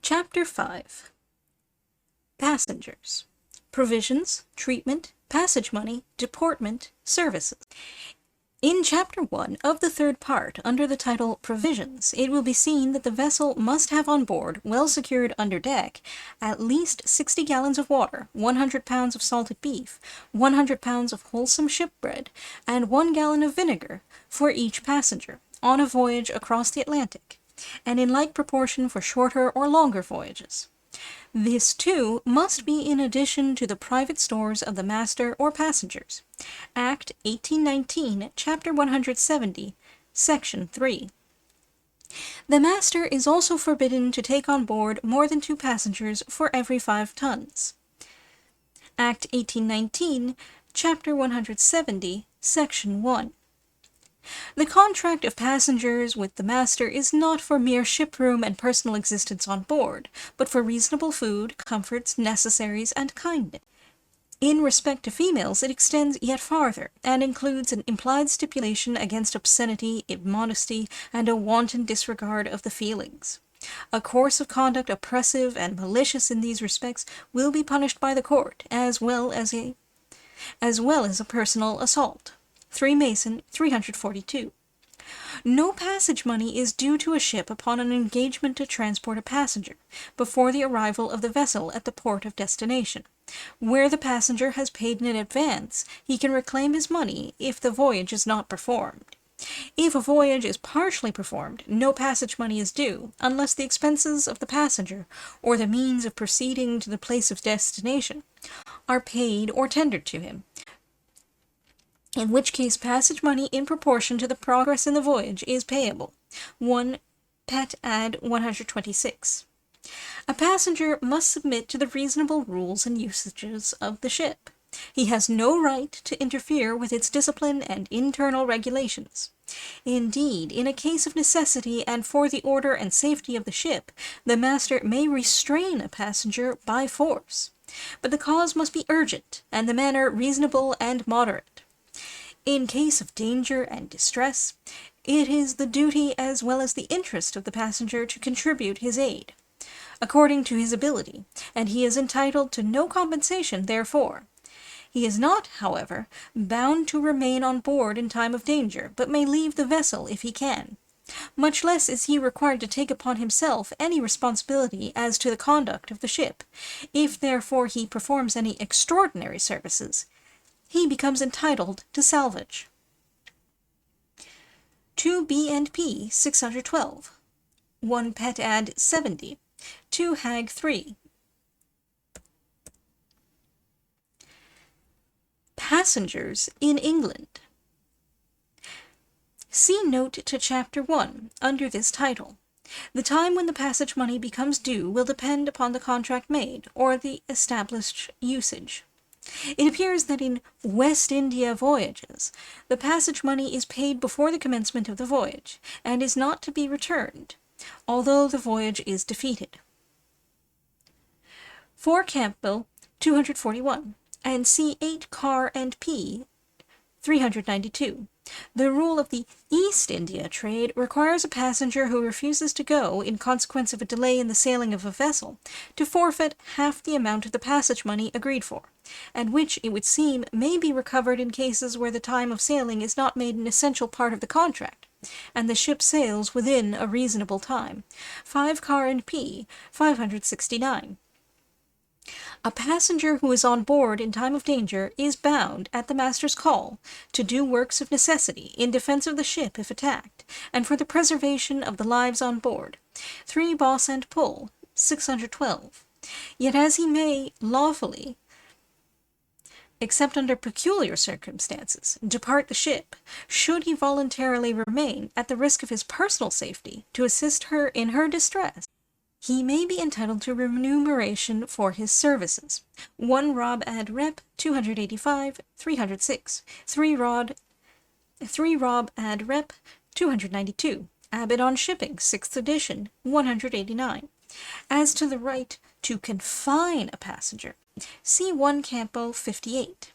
Chapter 5. Passengers. Provisions, treatment, passage money, deportment, services. In Chapter 1 of the third part, under the title Provisions, it will be seen that the vessel must have on board, well secured under deck, at least 60 gallons of water, 100 pounds of salted beef, 100 pounds of wholesome shipbread, and 1 gallon of vinegar for each passenger, on a voyage across the Atlantic, and in like proportion for shorter or longer voyages. This, too, must be in addition to the private stores of the master or passengers. Act 1819, Chapter 170, Section 3. The master is also forbidden to take on board more than 2 passengers for every 5 tons. Act 1819, Chapter 170, Section 1. The contract of passengers with the master is not for mere ship-room and personal existence on board, but for reasonable food, comforts, necessaries, and kindness. In respect to females, it extends yet farther, and includes an implied stipulation against obscenity, immodesty, and a wanton disregard of the feelings. A course of conduct oppressive and malicious in these respects will be punished by the court, as well as a personal assault. 3 Mason, 342. No passage money is due to a ship upon an engagement to transport a passenger, before the arrival of the vessel at the port of destination. Where the passenger has paid in advance, he can reclaim his money if the voyage is not performed. If a voyage is partially performed, no passage money is due, unless the expenses of the passenger, or the means of proceeding to the place of destination, are paid or tendered to him, in which case passage money in proportion to the progress in the voyage is payable. 1 Pet Ad 126. A passenger must submit to the reasonable rules and usages of the ship. He has no right to interfere with its discipline and internal regulations. Indeed, in a case of necessity and for the order and safety of the ship, the master may restrain a passenger by force. But the cause must be urgent, and the manner reasonable and moderate. In case of danger and distress, it is the duty as well as the interest of the passenger to contribute his aid, according to his ability, and he is entitled to no compensation therefor. He is not, however, bound to remain on board in time of danger, but may leave the vessel if he can. Much less is he required to take upon himself any responsibility as to the conduct of the ship. If therefore he performs any extraordinary services, he becomes entitled to salvage. 2 B&P 612, 1 Pet Ad 70, 2 Hag 3. Passengers in England. See note to Chapter 1 under this title. The time when the passage money becomes due will depend upon the contract made, or the established usage. It appears that in West India voyages, the passage money is paid before the commencement of the voyage, and is not to be returned, although the voyage is defeated. 4 Campbell, 241, and C. 8 Carr and P. 392. The rule of the East India trade requires a passenger who refuses to go, in consequence of a delay in the sailing of a vessel, to forfeit half the amount of the passage money agreed for, and which, it would seem, may be recovered in cases where the time of sailing is not made an essential part of the contract, and the ship sails within a reasonable time. 5 Carr and P. 569. A passenger who is on board in time of danger is bound, at the master's call, to do works of necessity in defense of the ship if attacked, and for the preservation of the lives on board. 3 Boss and Pull, 612. Yet as he may lawfully, except under peculiar circumstances, depart the ship, should he voluntarily remain, at the risk of his personal safety, to assist her in her distress, he may be entitled to remuneration for his services. 1 Rob Ad Rep. 285, 306. 3 Rob Ad Rep. 292. Abbott on Shipping, 6th edition, 189. As to the right to confine a passenger, see 1 Campo 58.